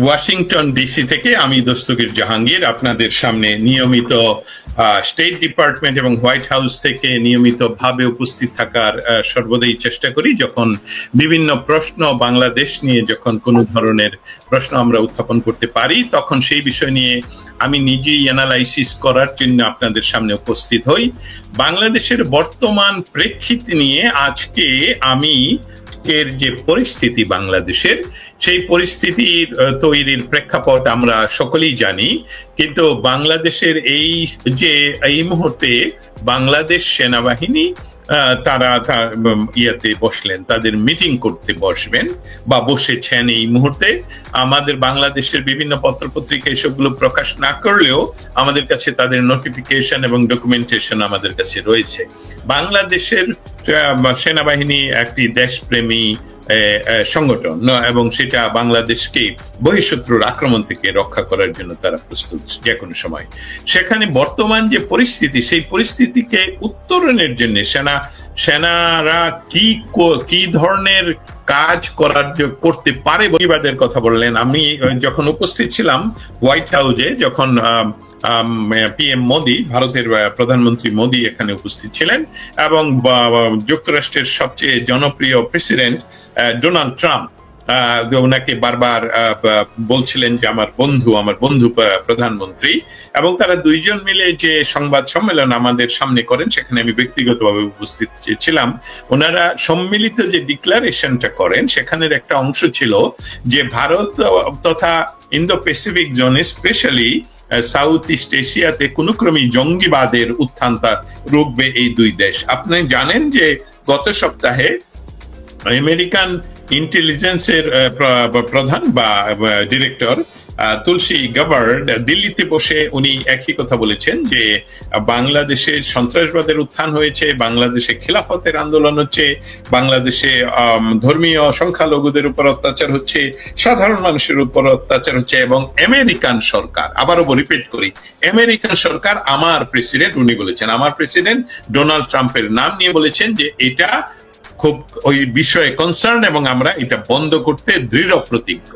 Washington DC থেকে আমি দস্তগীর জাহাঙ্গীর আপনাদের সামনে নিয়মিত স্টেট ডিপার্টমেন্ট এবং হোয়াইট হাউস থেকে নিয়মিতভাবে উপস্থিত থাকার সর্বদাই চেষ্টা করি। যখন বিভিন্ন প্রশ্ন বাংলাদেশ নিয়ে যখন কোনো ধরনের প্রশ্ন আমরা উত্থাপন করতে পারি, তখন সেই বিষয় নিয়ে আমি নিজেই অ্যানালাইসিস করার জন্য আপনাদের সামনে উপস্থিত হই। বাংলাদেশের বর্তমান প্রেক্ষিত নিয়ে আজকে আমি এর যে পরিস্থিতি বাংলাদেশের, সেই পরিস্থিতির তৈরির প্রেক্ষাপট আমরা সকলেই জানি। কিন্তু বাংলাদেশের এই মুহূর্তে বাংলাদেশ সেনাবাহিনী তারা ইয়েতে বসলেন, তাদের মিটিং করতে বসবেন বা বসেছেন এই মুহূর্তে। আমাদের বাংলাদেশের বিভিন্ন পত্রপত্রিকা এসবগুলো প্রকাশ না করলেও আমাদের কাছে তাদের নোটিফিকেশন এবং ডকুমেন্টেশন আমাদের কাছে রয়েছে। বাংলাদেশের সেনাবাহিনী একটি দেশপ্রেমী সংগঠন এবং সেটা বাংলাদেশকে বহিঃশত্রুর আক্রমণ থেকে রক্ষা করার জন্য তারা প্রস্তুত যে কোনো সময়। সেখানে বর্তমান যে পরিস্থিতি, সেই পরিস্থিতিকে উত্তরণের জন্য সেনারা কি ধরনের কাজ করতে পারে প্রতিবাদের কথা বললেন। আমি যখন উপস্থিত ছিলাম হোয়াইট হাউসে, যখন পিএম মোদি, ভারতের প্রধানমন্ত্রী মোদি এখানে উপস্থিত ছিলেন এবং যুক্তরাষ্ট্রের সবচেয়ে জনপ্রিয় প্রেসিডেন্ট ডোনাল্ড ট্রাম্প ওনাকে বারবার বলছিলেন যে আমার বন্ধু প্রধানমন্ত্রী, এবং তারা দুইজন মিলে যে সংবাদ সম্মেলন আমাদের সামনে করেন, সেখানে আমি ব্যক্তিগতভাবে উপস্থিত ছিলাম। ওনারা সম্মিলিত যে ডিক্লারেশনটা করেন, সেখানের একটা অংশ ছিল যে ভারত তথা ইন্দো প্যাসিফিক জোনে, স্পেশালি সাউথ ইস্ট এশিয়াতে কোনো ক্রমেই জঙ্গিবাদের উত্থান রুখবে এই দুই দেশ। আপনি জানেন যে গত সপ্তাহে আমেরিকান ইন্টেলিজেন্সের প্রধান বা ডিরেক্টর তুলসী গাবার্ড দিল্লিতে বসে উনি একই কথা বলেছেন যে বাংলাদেশে সন্ত্রাসবাদের উত্থান হয়েছে, বাংলাদেশে খিলাফতের আন্দোলন হচ্ছে, বাংলাদেশে ধর্মীয় সংখ্যালঘুদের উপর অত্যাচার হচ্ছে, সাধারণ মানুষের উপর অত্যাচার হচ্ছে, এবং আমেরিকান সরকার, আবারও রিপিট করি, আমেরিকান সরকার, আমার প্রেসিডেন্ট, উনি বলেছেন, আমার প্রেসিডেন্ট ডোনাল্ড ট্রাম্পের নাম নিয়ে বলেছেন যে এটা খুব ওই বিষয়ে কনসার্ন এবং আমরা এটা বন্ধ করতে দৃঢ় প্রতিজ্ঞ।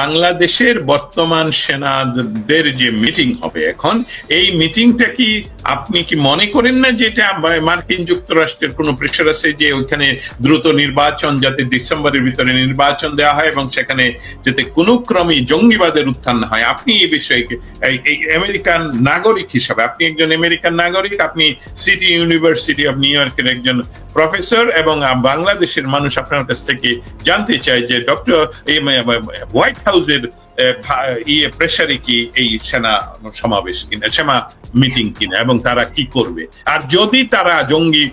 বাংলাদেশের বর্তমান সেনাদের যে মিটিং হবে এখন, এই মিটিংটা কি আপনি কি মনে করেন না যে এটা মার্কিন যুক্তরাষ্ট্রের কোনো প্রেশার আছে যে ওইখানে দ্রুত নির্বাচন, যাতে ডিসেম্বরের ভিতরে নির্বাচন দেওয়া হয় এবং সেখানে যাতে কোনো ক্রমেই জঙ্গিবাদের উত্থান না হয়? আপনি এই বিষয়ে এই আমেরিকান নাগরিক হিসাবে, আপনি একজন আমেরিকান নাগরিক, আপনি সিটি ইউনিভার্সিটি অফ নিউ ইয়র্কের একজন প্রফেসর, এবং বাংলাদেশের মানুষ আপনার কাছ থেকে জানতে চায় যে হোয়াইট হাউসের প্রেসারে কি এই সেনা সমাবেশ কিনা, সেনা মিটিং কিনা, এবং তারা কি করবে? আর যদি তারা জঙ্গি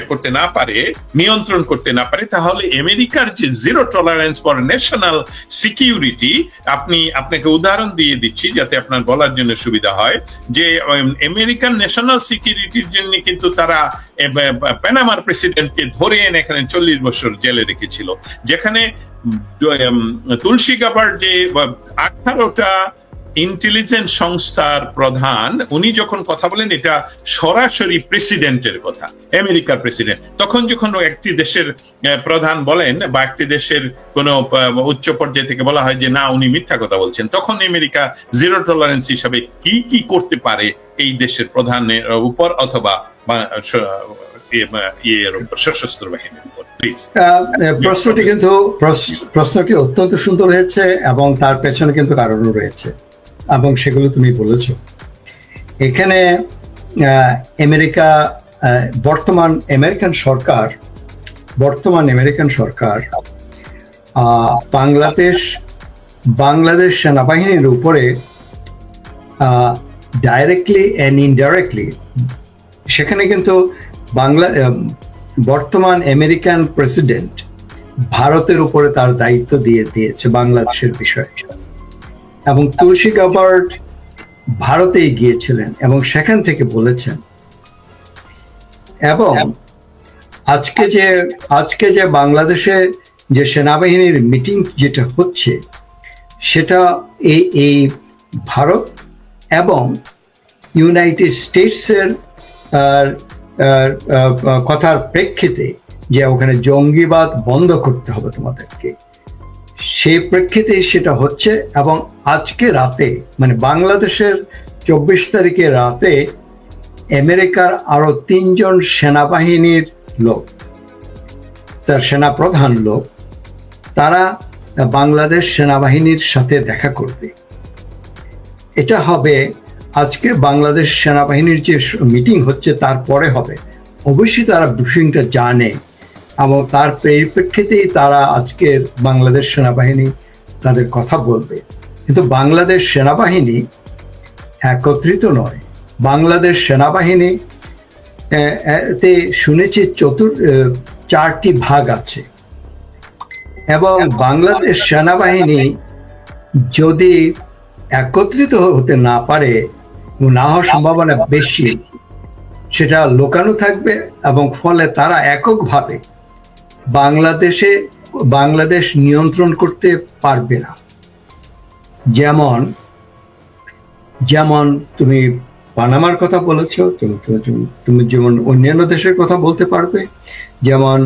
করতে না পারে, নিয়ন্ত্রণ করতে না পারে, তাহলে আমেরিকার যে zero tolerance for national security, আপনাকে উদাহরণ দিয়ে দিচ্ছি যাতে আপনার বলার জন্য সুবিধা হয়, যে আমেরিকান ন্যাশনাল সিকিউরিটির জন্য কিন্তু তারা পানামার প্রেসিডেন্টকে ধরে এনে এখানে 40 বছর জেলে রেখেছিল, যেখানে তুলসী গাবার্ড যে 18টা ইন্টেলিজেন্স সংস্থার প্রধান, উনি যখন কথা বলেন এটা সরাসরি প্রেসিডেন্টের কথা, আমেরিকার প্রেসিডেন্ট। তখন যখন একটি দেশের প্রধান বলেন বা একটি দেশের কোন উচ্চ পর্যায় থেকে বলা হয় যে না, উনি মিথ্যা কথা বলছেন, তখন আমেরিকা জিরো টলারেন্স হিসাবে কি করতে পারে এই দেশের প্রধানের উপর অথবা সশস্ত্র বাহিনীর উপর? প্রশ্নটি অত্যন্ত সুন্দর হয়েছে এবং তার পেছনে কিন্তু কারণও রয়েছে, এবং সেগুলো তুমি বলেছো। এখানে বর্তমান আমেরিকান সরকার বাংলাদেশ সেনাবাহিনীর উপরে ডাইরেক্টলি এন্ড ইনডাইরেক্টলি, সেখানে কিন্তু বর্তমান আমেরিকান প্রেসিডেন্ট ভারতের উপরে তার দায়িত্ব দিয়ে দিয়েছে বাংলাদেশের বিষয়ে, এবং তুলসী গাবার্ড ভারতে গিয়েছিলেন এবং সেখান থেকে বলেছেন। এবং আজকে যে বাংলাদেশে যে সেনাবাহিনীর মিটিং যেটা হচ্ছে, সেটা এই ভারত এবং ইউনাইটেড স্টেটসের কথার প্রেক্ষিতে যে ওখানে জঙ্গিবাদ বন্ধ করতে হবে তোমাদেরকে, সেই প্রেক্ষিতে সেটা হচ্ছে। এবং আজকে রাতে মানে বাংলাদেশের 24 তারিখে রাতে আমেরিকার আরো 3জন সেনাবাহিনীর লোক, তার সেনাপ্রধান লোক, তারা বাংলাদেশ সেনাবাহিনীর সাথে দেখা করবে। এটা হবে আজকে বাংলাদেশ সেনাবাহিনীর যে মিটিং হচ্ছে তারপরে হবে। অবশ্যই তারা ব্রিফিংটা জানে এবং তার পরিপ্রেক্ষিতেই তারা আজকের বাংলাদেশ সেনাবাহিনী তাদের কথা বলবে। কিন্তু বাংলাদেশ সেনাবাহিনী একত্রিত নয়। বাংলাদেশ সেনাবাহিনী তে শুনেছি 4টি ভাগ আছে, এবং বাংলাদেশ সেনাবাহিনী যদি একত্রিত হতে না পারে, না হওয়ার সম্ভাবনা বেশি, সেটা লুকানো থাকবে এবং ফলে তারা এককভাবে বাংলাদেশ নিয়ন্ত্রণ করতে পারবে না। যেমন তুমি পানামার কথা বলেছো, তুমি যেমন অন্যান্য দেশের কথা বলতে পারবে, যেমন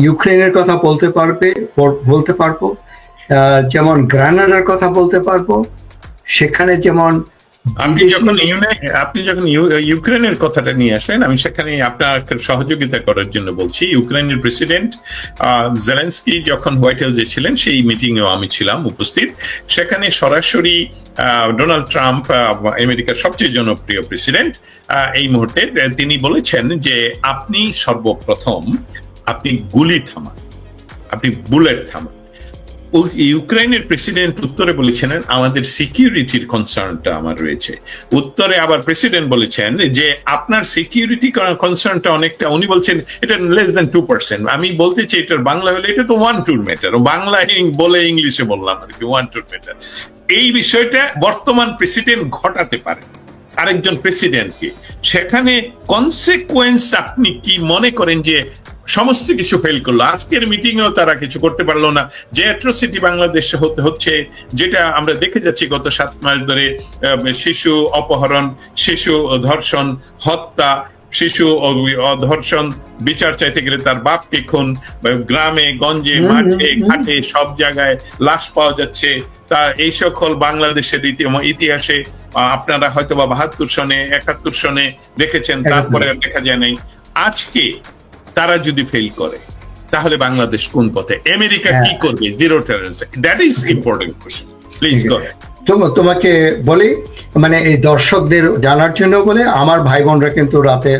ইউক্রেনের কথা বলতে পারবো, যেমন গ্রানাডার কথা বলতে পারবো। সেখানে যেমন আপনি যখন ইউক্রেনের কথাটা নিয়ে আসলেন, আমি সেখানে আপনার সহযোগিতা করার জন্য বলছি। ইউক্রেনের প্রেসিডেন্ট জেলেনস্কি যখন হোয়াইট হাউসে ছিলেন, সেই মিটিংয়েও আমি ছিলাম উপস্থিত। সেখানে সরাসরি ডোনাল্ড ট্রাম্প, আমেরিকার সবচেয়ে জনপ্রিয় প্রেসিডেন্ট এই মুহূর্তে, তিনি বলেছেন যে আপনি সর্বপ্রথম আপনি গুলি থামান, আপনি বুলেট থামান। ইউক্রেনের প্রেসিডেন্ট উত্তরে বলেছেন আমাদের সিকিউরিটির কনসার্নটা আমার রয়েছে। উত্তরে আবার প্রেসিডেন্ট বলেছেন যে আপনার সিকিউরিটি কনসার্নটা অনেকটা, উনি বলছেন এটা লেস দেন 2%। আমি বলতে চাই এটার বাংলা হলে এটা তো 1-2 ম্যাটার, বাংলা বলে ইংলিশে বললাম আর কি, 1-2 ম্যাটার। এই বিষয়টা বর্তমান প্রেসিডেন্ট ঘটাতে পারে আরেকজন প্রেসিডেন্টকে। সেখানে কনসিকুয়েন্স আপনি কি মনে করেন যে সমস্ত কিছু ফেল করলো? আজকের মিটিংয়েও তারা কিছু করতে পারলো না। যে অ্যাট্রোসিটি বাংলাদেশে হচ্ছে, যেটা আমরা দেখে যাচ্ছি গত 7 মাস ধরে, শিশু অপহরণ, শিশু ধর্ষণ, হত্যা, শিশু ধর্ষণ, বিচার চাইতে গেলে তার বাপকে খুন, গ্রামে গঞ্জে মাঠে ঘাটে সব জায়গায় লাশ পাওয়া যাচ্ছে। তা এই সকল বাংলাদেশের ইতিহাসে আপনারা হয়তো বা 72 সনে 71 সনে দেখেছেন, তারপরে দেখা যায় নাই। আজকে তারা যদি ফেল করে তাহলে বাংলাদেশ কোন পথে? আমেরিকা কি করবে? Zero tolerance, that is important question. Please go. তোমাকে বলি, মানে এই দর্শকদের জানার জন্য বলে, আমার ভাই বোনরা কিন্তু রাতে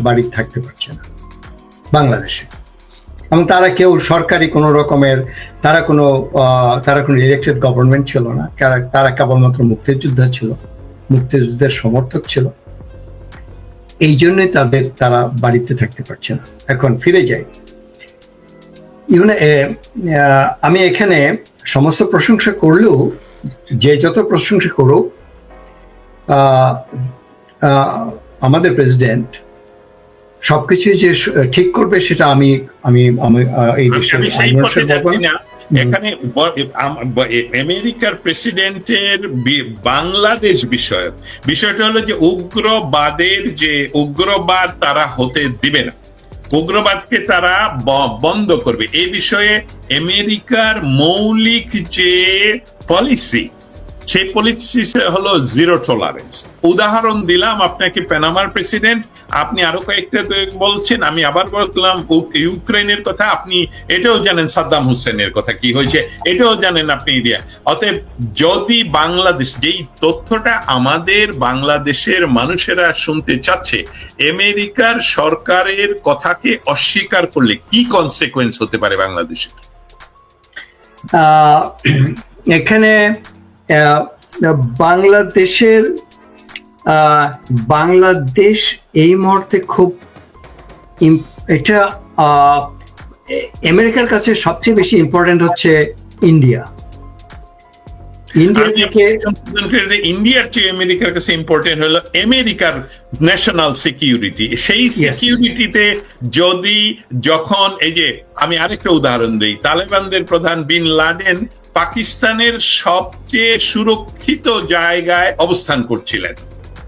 বাড়ি থাকতে পারছে না বাংলাদেশে, এবং তারা কেউ সরকারি কোনো রকমের, তারা কোনো ইলেকটেড গভর্নমেন্ট ছিল না, তারা কেবলমাত্র মুক্তিযুদ্ধের সমর্থক ছিল। এই জন্যই তারা বাড়িতে থাকতে পারছে না। এখন ফিরে যাই, আমি এখানে সমস্ত প্রশংসা করলেও, যে যত প্রশংসা করুক, আমাদের প্রেসিডেন্ট সবকিছু যে ঠিক করবে সেটা আমি এই দেশের এখানে আমেরিকার প্রেসিডেন্টের বাংলাদেশ বিষয়টা হলো যে উগ্রবাদ তারা হতে দিবে না, উগ্রবাদকে তারা বন্ধ করবে। এই বিষয়ে আমেরিকার মৌলিক যে পলিসি, সেই পলিসি হলো জিরো টলারেন্স। উদাহরণ দিলাম আপনাকে পানামার প্রেসিডেন্ট, আপনি আরো কয়েকটা বলছেন, আমি আবার বললাম ইউক্রেনের কথা, আপনি এটাও জানেন সাদ্দাম হোসেনের কথা কি হয়েছে, এটাও জানেন আপনি। অতএব যদি বাংলাদেশ, যেই তথ্যটা আমাদের বাংলাদেশের মানুষেরা শুনতে চাচ্ছে, আমেরিকার সরকারের কথাকে অস্বীকার করলে কি কনসিকুয়েন্স হতে পারে বাংলাদেশে? এখানে বাংলাদেশ এই মুহূর্তে খুব, এটা আমেরিকার কাছে সবচেয়ে বেশি ইম্পর্টেন্ট হচ্ছে ইন্ডিয়া থেকে। ইন্ডিয়ার চেয়ে আমেরিকার কাছে ইম্পর্টেন্ট হলো আমেরিকার ন্যাশনাল সিকিউরিটি। সেই সিকিউরিটিতে যখন এই যে আমি আরেকটা উদাহরণ দিই, তালেবানদের প্রধান বিন লাদেন পাকিস্তানের সবচেয়ে সুরক্ষিত জায়গায় অবস্থান করছিলেন,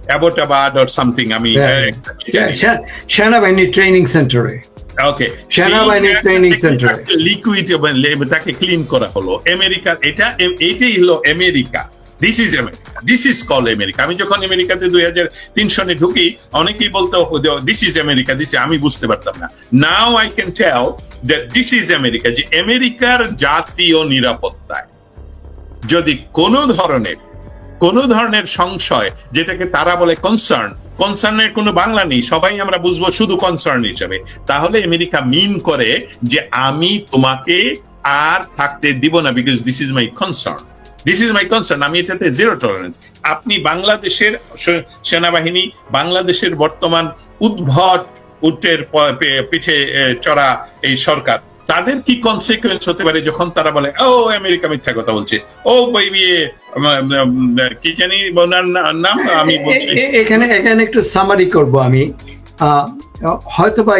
অ্যাবোটাবাদ অর সামথিং, আমি সেনাবাহিনী ট্রেনিং সেন্টারে। ওকে, সেনাবাহিনীর ট্রেনিং সেন্টার। লিকুইড তাকে ক্লিন করা হলো। আমেরিকার এইটাই হলো America. This is America, this is call America. আমি যখন আমেরিকাতে 2003 সনে ঢুকি, অনেকেই বলতো দিস ইজ আমেরিকা, আমি বুঝতে পারতাম না। Now I can tell that this is America, যে আমেরিকার জাতীয় নিরাপত্তায় যদি কোনো ধরনের সংশয়, যেটাকে তারা বলে কনসার্নের কোনো বাংলা নেই, সবাই আমরা বুঝবো শুধু কনসার্ন হিসেবে, তাহলে আমেরিকা মিন করে যে আমি তোমাকে আর থাকতে দিব না, because this is my concern, আমি এটাতে জিরো টলারেন্স। আপনি বাংলাদেশের সেনাবাহিনী, বাংলাদেশের বর্তমান উদ্ভট উটের পিঠে চড়া এই সরকার, তাদের কি কনসিকুয়েন্স হতে পারে যখন তারা বলে ও আমেরিকা মিথ্যা কথা বলছে, ও কি জানি ওনার নাম, আমি বলছি এখানে একটু সামারি করব আমি। হয়তোবা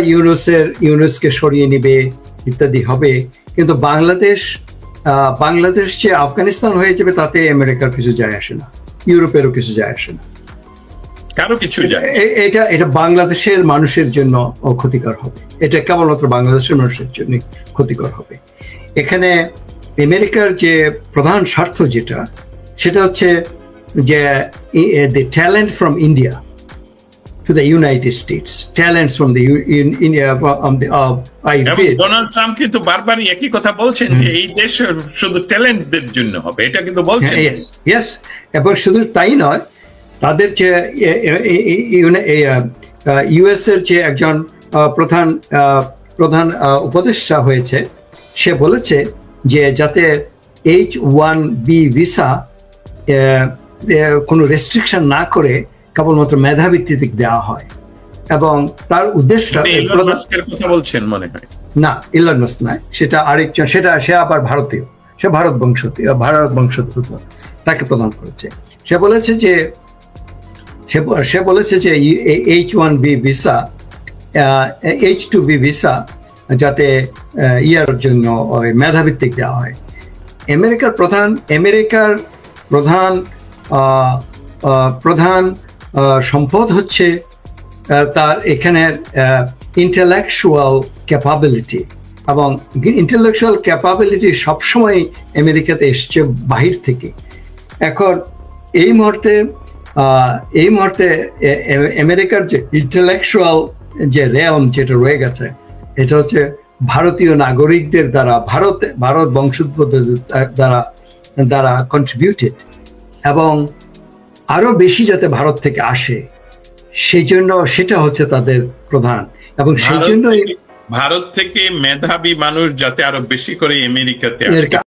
ইউনুসকে সরিয়ে নিবে ইত্যাদি হবে, কিন্তু বাংলাদেশ যে আফগানিস্তান হয়ে যাবে তাতে আমেরিকার কিছু যায় আসে না, ইউরোপেরও কিছু যায় আসে না, কারো কিছু যায়। এটা বাংলাদেশের মানুষের জন্য ক্ষতিকর হবে, এটা কেবলমাত্র বাংলাদেশের মানুষের জন্য ক্ষতিকর হবে। এখানে আমেরিকার যে প্রধান স্বার্থ সেটা হচ্ছে যে the talent from India to the United States, talents from the India Donald Trump কিন্তু বারবারই একই কথা বলছেন যে এই দেশ শুধু ট্যালেন্টদের জন্য হবে, এটা কিন্তু বলছেন। Yes, এবং শুধু তাই নয়, তাদের যে ইউএস এর যে একজন প্রধান উপদেষ্টা হয়েছে, সে বলেছে যে যাতে H-1B ভিসা কোনো রেস্ট্রিকশন না করে কেবলমাত্র মেধাভিত্তিতে দেওয়া হয়, এবং তার উদ্দেশ্য কথা বলছেন মনে হয় না, ইলন মাস্ক নয়, সেটা আরেকজন, সে আবার ভারতীয়, সে ভারত বংশোদ্ভূত, তাকে প্রদান করেছে। সে বলেছে যে H-1B ভিসা, H-2B ভিসা যাতে ইয়ার জন্য মেধাভিত্তিক দেওয়া হয়। আমেরিকার প্রধান সম্পদ হচ্ছে তার এখানের ইন্টেলেকচুয়াল ক্যাপাবিলিটি, এবং ইন্টেলেকচুয়াল ক্যাপাবিলিটি সবসময় আমেরিকাতে এসছে বাহির থেকে। এখন এই মুহূর্তে আমেরিকার যে ইন্টেলেকচুয়াল যে রেলম যেটা রয়ে গেছে, এটা হচ্ছে ভারতীয় নাগরিকদের দ্বারা, ভারত বংশোদ্ভূত দ্বারা কন্ট্রিবিউটেড, এবং আরো বেশি যাতে ভারত থেকে আসে, সেই জন্য সেটা হচ্ছে তাদের প্রধান, এবং সেই জন্যই ভারত থেকে মেধাবী মানুষ যাতে আরো বেশি করে আমেরিকাতে আসে।